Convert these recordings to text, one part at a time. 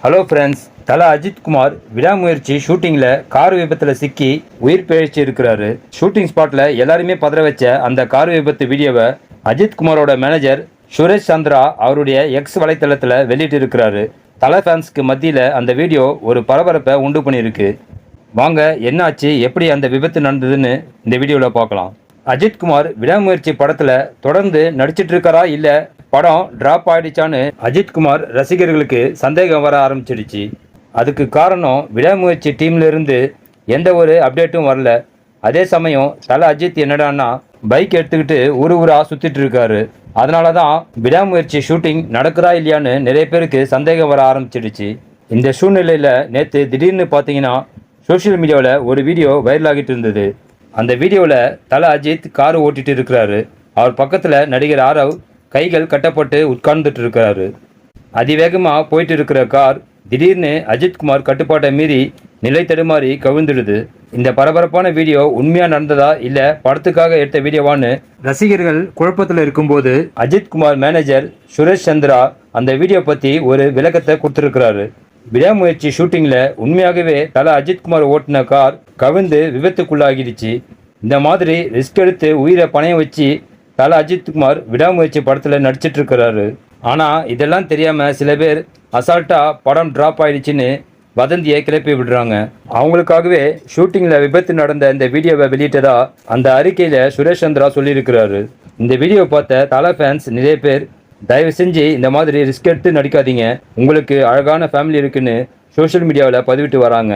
Hello friends, Thala Ajith Kumar விடாமுயற்சி ஷூட்டிங்கில் car விபத்தில் சிக்கி உயிர் பிழைச்சி இருக்கிறாரு. ஷூட்டிங் ஸ்பாட்டில் எல்லாருமே பதற வச்ச அந்த கார் விபத்து வீடியோவை அஜித் குமாரோட மேனேஜர் சுரேஷ் சந்திரா அவருடைய எக்ஸ் வலைத்தளத்தில் வெளியிட்டு இருக்கிறாரு. தல ஃபேன்ஸ்க்கு மத்தியில் அந்த வீடியோ ஒரு பரபரப்பை உண்டு பண்ணியிருக்கு. வாங்க, என்னாச்சு, எப்படி அந்த விபத்து நடந்ததுன்னு இந்த வீடியோவில் பார்க்கலாம். அஜித் குமார் விடாமுயற்சி படத்தில் தொடர்ந்து நடிச்சிட்டு இருக்காரா இல்லை படம் டிராப் ஆயிடுச்சான்னு அஜித் குமார் ரசிகர்களுக்கு சந்தேகம் வர ஆரம்பிச்சிடுச்சு. அதுக்கு காரணம் விடாமுயற்சி டீம்ல இருந்து எந்த ஒரு அப்டேட்டும் வரல. அதே சமயம் தல அஜித் என்னடான்னா பைக் எடுத்துக்கிட்டு ஊரா சுத்திட்டு இருக்காரு. அதனால தான் விடாமுயற்சி ஷூட்டிங் நடக்குதா இல்லையான்னு நிறைய பேருக்கு சந்தேகம் வர ஆரம்பிச்சிடுச்சு. இந்த சூழ்நிலையில் நேற்று திடீர்னு பார்த்தீங்கன்னா சோஷியல் மீடியாவில் ஒரு வீடியோ வைரல் ஆகிட்டு இருந்தது. அந்த வீடியோவில் தல அஜித் கார் ஓட்டிட்டு இருக்கிறாரு. அவர் பக்கத்தில் நடிகர் ஆரவ் கைகள் கட்டப்பட்டு உட்கார்ந்துட்டு இருக்கிறாரு. அதிவேகமாக போயிட்டு இருக்கிற கார் திடீர்னு அஜித் குமார் கட்டுப்பாட்டை மீறி நிலை தடுமாறி கவிழ்ந்துடுது. இந்த பரபரப்பான வீடியோ உண்மையாக நடந்ததா இல்லை படத்துக்காக எடுத்த வீடியோவான்னு ரசிகர்கள் குழப்பத்தில் இருக்கும்போது அஜித் குமார் மேனேஜர் சுரேஷ் சந்திரா அந்த வீடியோ பற்றி ஒரு விளக்கத்தை கொடுத்துருக்கிறாரு. விடாமுயற்சி ஷூட்டிங்கில் உண்மையாகவே தல அஜித் குமார் ஓட்டின கார் கவிழ்ந்து விபத்துக்குள்ளாகிடுச்சு. இந்த மாதிரி ரிஸ்க் எடுத்து உயிரை பணையம் வச்சு தல அஜித் குமார் விடாமுயற்சி படத்தில் நடிச்சிட்டு இருக்கிறாரு. ஆனால் இதெல்லாம் தெரியாமல் சில பேர் அசால்ட்டாக படம் ட்ராப் ஆயிடுச்சுன்னு வதந்தியை கிளப்பி விடுறாங்க. அவங்களுக்காகவே ஷூட்டிங்கில் விபத்து நடந்த இந்த வீடியோவை வெளியிட்டதா அந்த அறிக்கையில் சுரேஷ் சந்திரா சொல்லியிருக்கிறாரு. இந்த வீடியோவை பார்த்த தல ஃபேன்ஸ் நிறைய பேர் தயவு செஞ்சு இந்த மாதிரி ரிஸ்க் எடுத்து நடிக்காதீங்க, உங்களுக்கு அழகான ஃபேமிலி இருக்குன்னு சோஷியல் மீடியாவில் பதிவிட்டு வராங்க.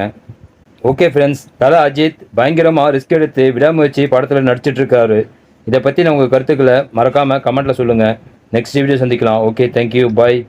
ஓகே ஃப்ரெண்ட்ஸ், தல அஜித் பயங்கரமாக ரிஸ்க் எடுத்து விடாமுயற்சி படத்தில் நடிச்சிட்டு இருக்காரு. இதை பற்றி உங்கள் கருத்துக்களை மறக்காமல் கமெண்ட்டில் சொல்லுங்கள். நெக்ஸ்ட் வீடியோ சந்திக்கலாம். ஓகே, தேங்க்யூ, பாய்.